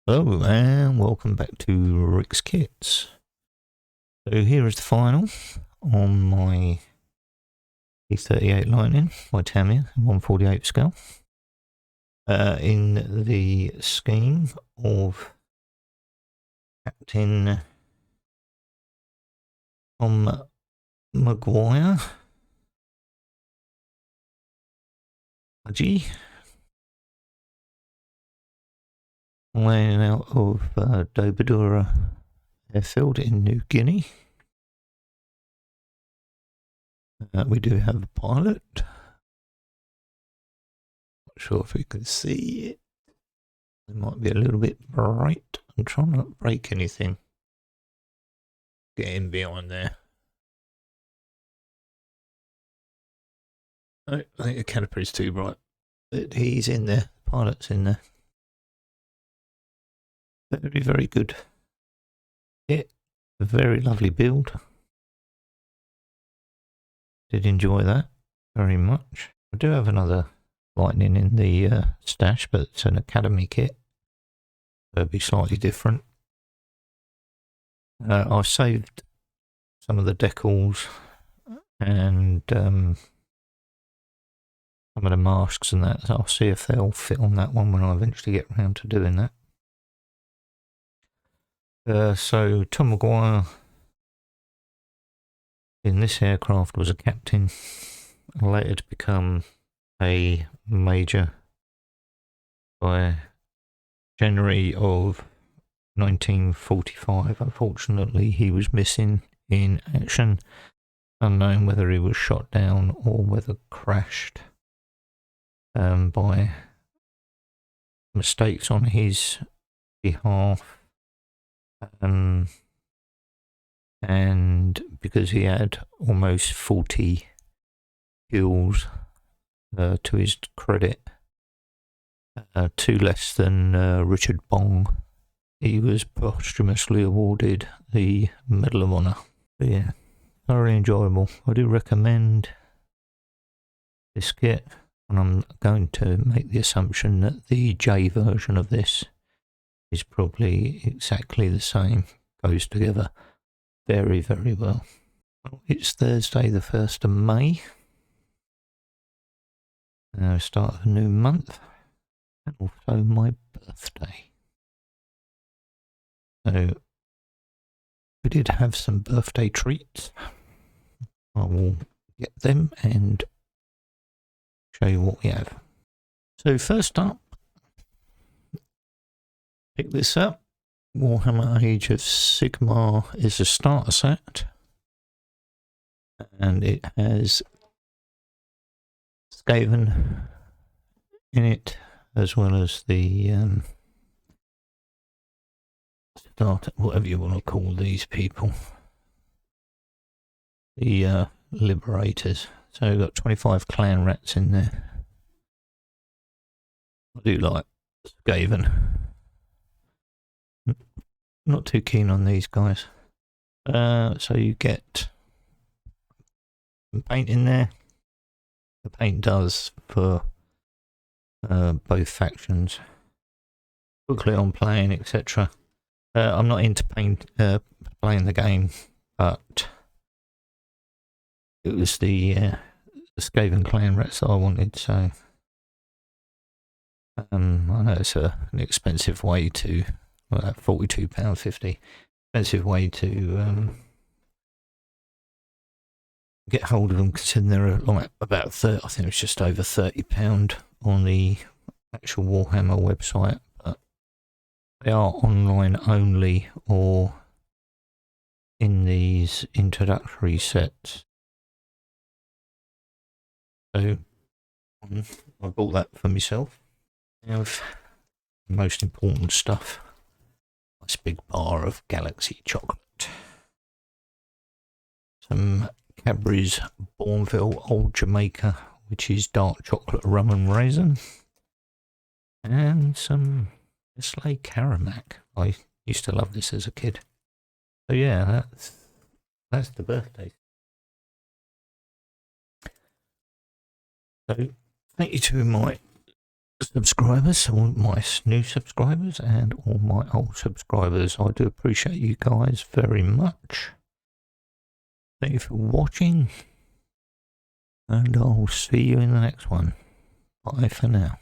Hello and welcome back to Rick's Kits. So here is the final on my P38 Lightning by Tamiya, 1/48 scale. In the scheme of Captain Tom Maguire, Haji, laying out of Dobadura Airfield in New Guinea. We do have a pilot. Not sure if we can see it. It might be a little bit bright. I'm trying not to break anything. Get in behind there. I think the canopy is too bright. But he's in there. The pilot's in there. Very, very good. Yeah, a very lovely build. Did enjoy that very much. I do have another Lightning in the stash, but it's an Academy kit. It'll be slightly different. I've saved some of the decals and some of the masks and that. So I'll see if they'll fit on that one when I eventually get around to doing that. So Tom Maguire in this aircraft was a captain, later to become a major by January of 1945. Unfortunately, he was missing in action, unknown whether he was shot down or whether crashed by mistakes on his behalf. And because he had almost 40 kills to his credit, 2 less than Richard Bong, he was posthumously awarded the Medal of Honor. But yeah, thoroughly enjoyable. I do recommend this kit, and I'm going to make the assumption that the J version of this is probably exactly the same. Goes together very, very well. It's Thursday the 1st of May. Start of a new month. And also my birthday. So we did have some birthday treats. I will get them and show you what we have. So first up, pick this up. Warhammer Age of Sigmar is a starter set, and it has Skaven in it, as well as the starter, whatever you want to call these people, the Liberators. So we've got 25 clan rats in there. I do like Skaven. Not too keen on these guys. So you get some paint in there. The paint does for both factions. Booklet on playing, etc. I'm not into playing the game, but it was the Skaven clan rats that I wanted, so I know it's an expensive way to, £42.50, expensive way to get hold of them, considering they're like about 30, I think it's just over £30 on the actual Warhammer website, but they are online only or in these introductory sets. So I bought that for myself. I have the most important stuff. Nice big bar of Galaxy chocolate. Some Cadbury's Bourneville Old Jamaica, which is dark chocolate rum and raisin. And some Nestle Caramac. I used to love this as a kid. So yeah, that's the birthday. So 82 my subscribers, all my new subscribers and all my old subscribers. I do appreciate you guys very much. Thank you for watching, and I'll see you in the next one. Bye for now.